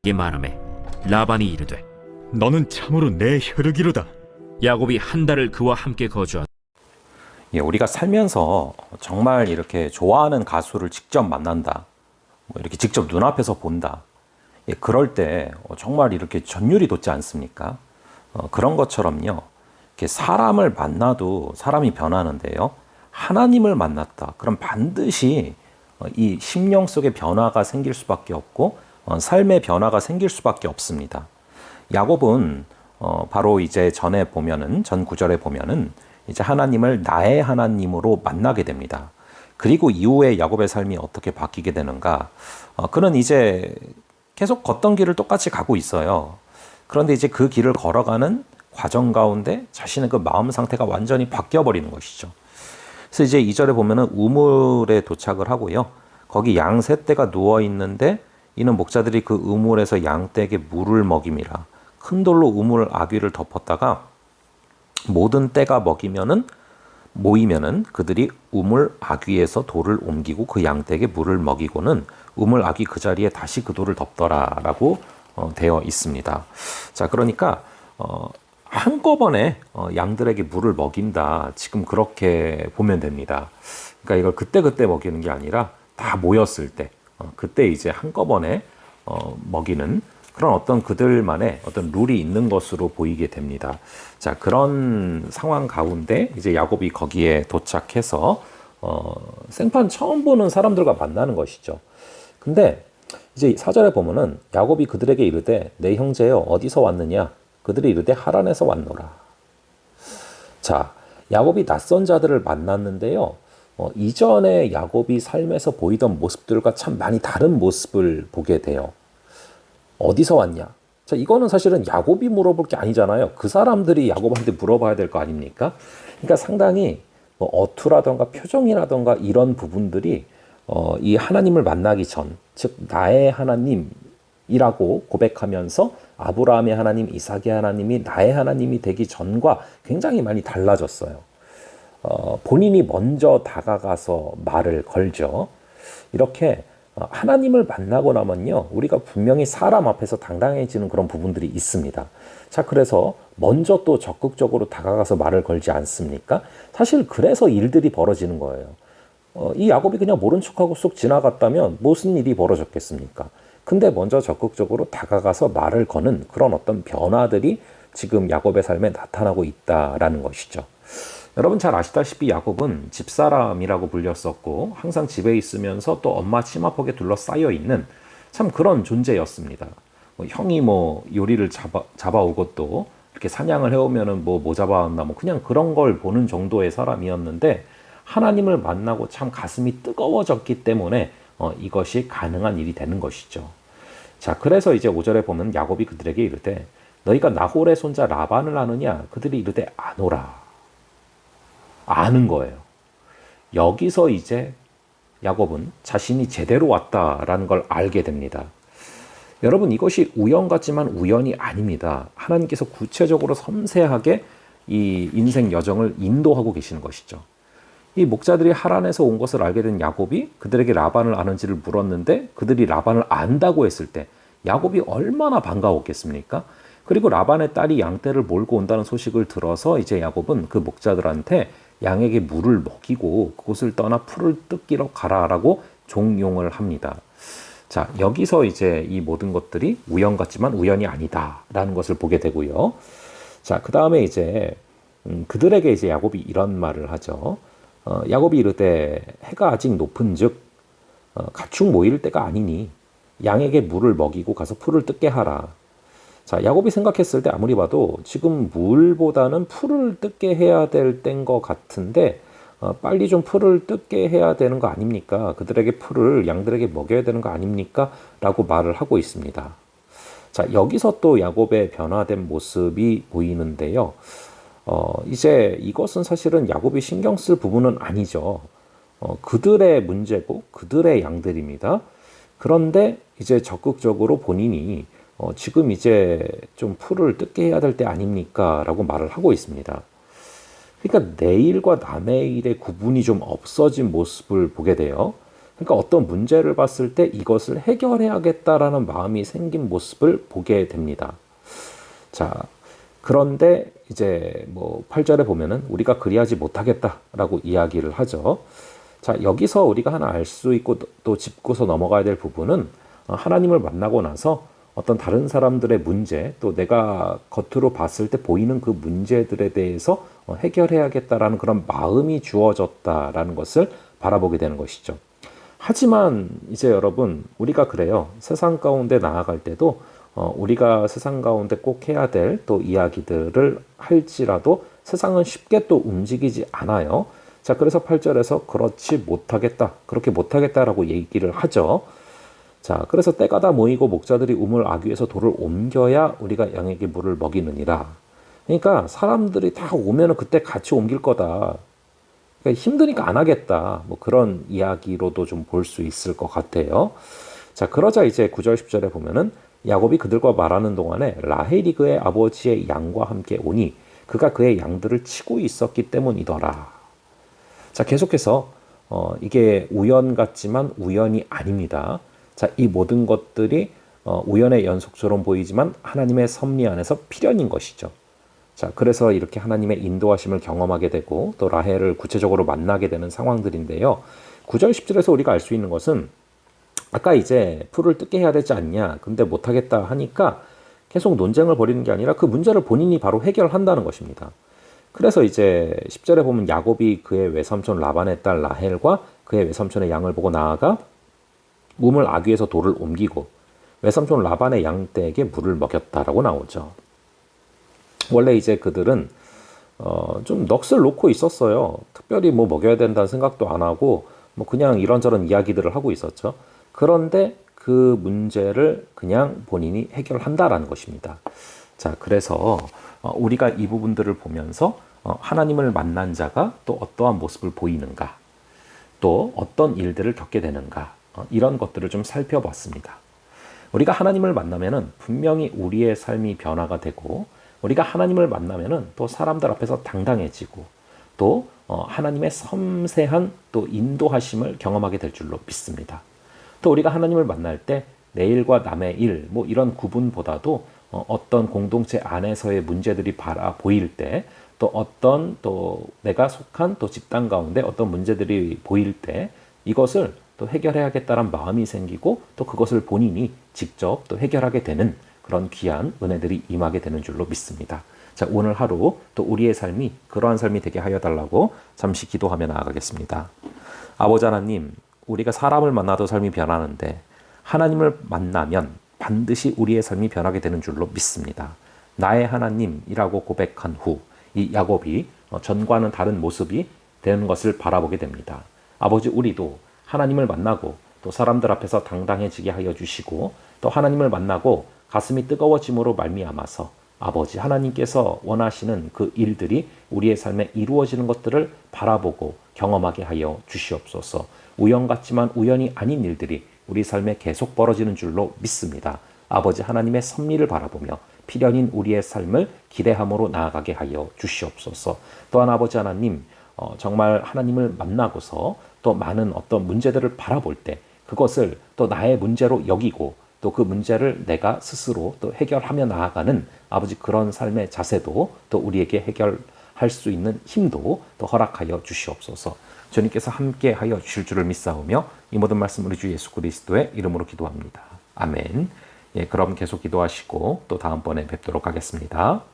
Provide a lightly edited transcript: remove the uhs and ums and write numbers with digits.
이 말하매 라반이 이르되 너는 참으로 내 혈육이로다. 야곱이 한 달을 그와 함께 거주하다. 우리가 살면서 정말 이렇게 좋아하는 가수를 직접 만난다, 이렇게 직접 눈앞에서 본다, 그럴 때 정말 이렇게 전율이 돋지 않습니까? 그런 것처럼요, 이렇게 사람을 만나도 사람이 변하는데요, 하나님을 만났다 그럼 반드시 이 심령 속에 변화가 생길 수밖에 없고 삶의 변화가 생길 수밖에 없습니다. 야곱은 바로 이제 전에 보면은, 전 구절에 보면은 이제 하나님을 나의 하나님으로 만나게 됩니다. 그리고 이후에 야곱의 삶이 어떻게 바뀌게 되는가? 그는 이제 계속 걷던 길을 똑같이 가고 있어요. 그런데 이제 그 길을 걸어가는 과정 가운데 자신의 그 마음 상태가 완전히 바뀌어 버리는 것이죠. 그래서 이제 2절에 보면은 우물에 도착을 하고요. 거기 양 세 떼가 누워 있는데 이는 목자들이 그 우물에서 양 떼에게 물을 먹임이라. 큰 돌로 우물 아귀를 덮었다가 모든 떼가 모이면은 그들이 우물 아귀에서 돌을 옮기고 그 양 떼에게 물을 먹이고는 우물 아귀 그 자리에 다시 그 돌을 덮더라라고 되어 있습니다. 자, 그러니까 한꺼번에 양들에게 물을 먹인다, 지금 그렇게 보면 됩니다. 그러니까 이걸 그때 먹이는 게 아니라 다 모였을 때, 그때 이제 한꺼번에 먹이는 그런 어떤 그들만의 어떤 룰이 있는 것으로 보이게 됩니다. 자, 그런 상황 가운데 이제 야곱이 거기에 도착해서 생판 처음 보는 사람들과 만나는 것이죠. 근데 이제 4절에 보면은 야곱이 그들에게 이르되 내 형제여 어디서 왔느냐? 그들이 이르되 하란에서 왔노라. 자, 야곱이 낯선 자들을 만났는데요. 이전에 야곱이 삶에서 보이던 모습들과 참 많이 다른 모습을 보게 돼요. 어디서 왔냐? 자, 이거는 사실은 야곱이 물어볼 게 아니잖아요. 그 사람들이 야곱한테 물어봐야 될 거 아닙니까? 그러니까 상당히 어투라던가 표정이라던가 이런 부분들이 이 하나님을 만나기 전, 즉 나의 하나님이라고 고백하면서 아브라함의 하나님, 이삭의 하나님이 나의 하나님이 되기 전과 굉장히 많이 달라졌어요. 본인이 먼저 다가가서 말을 걸죠. 이렇게 하나님을 만나고 나면요, 우리가 분명히 사람 앞에서 당당해지는 그런 부분들이 있습니다. 자, 그래서 먼저 또 적극적으로 다가가서 말을 걸지 않습니까? 사실 그래서 일들이 벌어지는 거예요. 이 야곱이 그냥 모른 척하고 쑥 지나갔다면 무슨 일이 벌어졌겠습니까? 근데 먼저 적극적으로 다가가서 말을 거는 그런 어떤 변화들이 지금 야곱의 삶에 나타나고 있다라는 것이죠. 여러분 잘 아시다시피 야곱은 집사람이라고 불렸었고 항상 집에 있으면서 또 엄마 치마폭에 둘러싸여 있는 참 그런 존재였습니다. 형이 요리를 잡아오고 또 이렇게 사냥을 해오면은 뭐 잡아왔나 그냥 그런 걸 보는 정도의 사람이었는데 하나님을 만나고 참 가슴이 뜨거워졌기 때문에 이것이 가능한 일이 되는 것이죠. 자, 그래서 이제 5절에 보면 야곱이 그들에게 이르되 너희가 나홀의 손자 라반을 아느냐? 그들이 이르되 아노라. 아는 거예요. 여기서 이제 야곱은 자신이 제대로 왔다라는 걸 알게 됩니다. 여러분, 이것이 우연 같지만 우연이 아닙니다. 하나님께서 구체적으로 섬세하게 이 인생 여정을 인도하고 계시는 것이죠. 이 목자들이 하란에서 온 것을 알게 된 야곱이 그들에게 라반을 아는지를 물었는데 그들이 라반을 안다고 했을 때 야곱이 얼마나 반가웠겠습니까? 그리고 라반의 딸이 양떼를 몰고 온다는 소식을 들어서 이제 야곱은 그 목자들한테 양에게 물을 먹이고 그곳을 떠나 풀을 뜯기러 가라라고 종용을 합니다. 자, 여기서 이제 이 모든 것들이 우연 같지만 우연이 아니다라는 것을 보게 되고요. 자, 그 다음에 이제 그들에게 이제 야곱이 이런 말을 하죠. 야곱이 이르되 해가 아직 높은즉 가축 모일 때가 아니니 양에게 물을 먹이고 가서 풀을 뜯게 하라. 자, 야곱이 생각했을 때 아무리 봐도 지금 물보다는 풀을 뜯게 해야 될 때인 것 같은데 빨리 좀 풀을 뜯게 해야 되는 거 아닙니까? 그들에게 풀을 양들에게 먹여야 되는 거 아닙니까? 라고 말을 하고 있습니다. 자, 여기서 또 야곱의 변화된 모습이 보이는데요. 이제 이것은 사실은 야곱이 신경 쓸 부분은 아니죠. 그들의 문제고 그들의 양들입니다. 그런데 이제 적극적으로 본인이 지금 이제 좀 풀을 뜯게 해야 될 때 아닙니까? 라고 말을 하고 있습니다. 그러니까 내일과 남의 일의 구분이 좀 없어진 모습을 보게 돼요. 그러니까 어떤 문제를 봤을 때 이것을 해결해야겠다라는 마음이 생긴 모습을 보게 됩니다. 자, 그런데 이제 뭐 8절에 보면은 우리가 그리하지 못하겠다라고 이야기를 하죠. 자, 여기서 우리가 하나 알 수 있고 또 짚고서 넘어가야 될 부분은 하나님을 만나고 나서 어떤 다른 사람들의 문제, 또 내가 겉으로 봤을 때 보이는 그 문제들에 대해서 해결해야겠다라는 그런 마음이 주어졌다라는 것을 바라보게 되는 것이죠. 하지만 이제 여러분, 우리가 그래요. 세상 가운데 나아갈 때도 우리가 세상 가운데 꼭 해야 될 또 이야기들을 할지라도 세상은 쉽게 또 움직이지 않아요. 자, 그래서 8절에서 그렇지 못하겠다, 그렇게 못하겠다라고 얘기를 하죠. 자, 그래서 때가 다 모이고 목자들이 우물 아귀에서 돌을 옮겨야 우리가 양에게 물을 먹이느니라. 그러니까 사람들이 다 오면은 그때 같이 옮길 거다. 그러니까 힘드니까 안 하겠다. 뭐 그런 이야기로도 좀 볼 수 있을 것 같아요. 자, 그러자 이제 9절 10절에 보면은 야곱이 그들과 말하는 동안에 라헬이 그의 아버지의 양과 함께 오니 그가 그의 양들을 치고 있었기 때문이더라. 자, 계속해서 이게 우연 같지만 우연이 아닙니다. 자, 이 모든 것들이 우연의 연속처럼 보이지만 하나님의 섭리 안에서 필연인 것이죠. 자, 그래서 이렇게 하나님의 인도하심을 경험하게 되고 또 라헬을 구체적으로 만나게 되는 상황들인데요. 9절 10절에서 우리가 알 수 있는 것은 아까 이제 풀을 뜯게 해야 되지 않냐, 근데 못하겠다 하니까 계속 논쟁을 벌이는 게 아니라 그 문제를 본인이 바로 해결한다는 것입니다. 그래서 이제 10절에 보면 야곱이 그의 외삼촌 라반의 딸 라헬과 그의 외삼촌의 양을 보고 나아가 우물 아귀에서 돌을 옮기고 외삼촌 라반의 양떼에게 물을 먹였다라고 나오죠. 원래 이제 그들은 좀 넋을 놓고 있었어요. 특별히 뭐 먹여야 된다는 생각도 안 하고 뭐 그냥 이런저런 이야기들을 하고 있었죠. 그런데 그 문제를 그냥 본인이 해결한다라는 것입니다. 자, 그래서 우리가 이 부분들을 보면서 하나님을 만난 자가 또 어떠한 모습을 보이는가, 또 어떤 일들을 겪게 되는가, 이런 것들을 좀 살펴봤습니다. 우리가 하나님을 만나면은 분명히 우리의 삶이 변화가 되고, 우리가 하나님을 만나면은 또 사람들 앞에서 당당해지고, 또 하나님의 섬세한 또 인도하심을 경험하게 될 줄로 믿습니다. 또 우리가 하나님을 만날 때 내 일과 남의 일, 뭐 이런 구분보다도 어떤 공동체 안에서의 문제들이 보일 때, 또 어떤 또 내가 속한 또 집단 가운데 어떤 문제들이 보일 때 이것을 또 해결해야겠다는 마음이 생기고 또 그것을 본인이 직접 또 해결하게 되는 그런 귀한 은혜들이 임하게 되는 줄로 믿습니다. 자, 오늘 하루 또 우리의 삶이 그러한 삶이 되게 하여 달라고 잠시 기도하며 나아가겠습니다. 아버지 하나님, 우리가 사람을 만나도 삶이 변하는데 하나님을 만나면 반드시 우리의 삶이 변하게 되는 줄로 믿습니다. 나의 하나님이라고 고백한 후 이 야곱이 전과는 다른 모습이 되는 것을 바라보게 됩니다. 아버지, 우리도 하나님을 만나고 또 사람들 앞에서 당당해지게 하여 주시고 또 하나님을 만나고 가슴이 뜨거워짐으로 말미암아서 아버지 하나님께서 원하시는 그 일들이 우리의 삶에 이루어지는 것들을 바라보고 경험하게 하여 주시옵소서. 우연 같지만 우연이 아닌 일들이 우리 삶에 계속 벌어지는 줄로 믿습니다. 아버지 하나님의 섭리를 바라보며 필연인 우리의 삶을 기대함으로 나아가게 하여 주시옵소서. 또한 아버지 하나님, 정말 하나님을 만나고서 또 많은 어떤 문제들을 바라볼 때 그것을 또 나의 문제로 여기고 또 그 문제를 내가 스스로 또 해결하며 나아가는 아버지 그런 삶의 자세도 또 우리에게 해결할 수 있는 힘도 또 허락하여 주시옵소서. 주님께서 함께 하여 주실 줄을 믿사오며 이 모든 말씀 우리 주 예수 그리스도의 이름으로 기도합니다. 아멘. 예, 그럼 계속 기도하시고 또 다음번에 뵙도록 하겠습니다.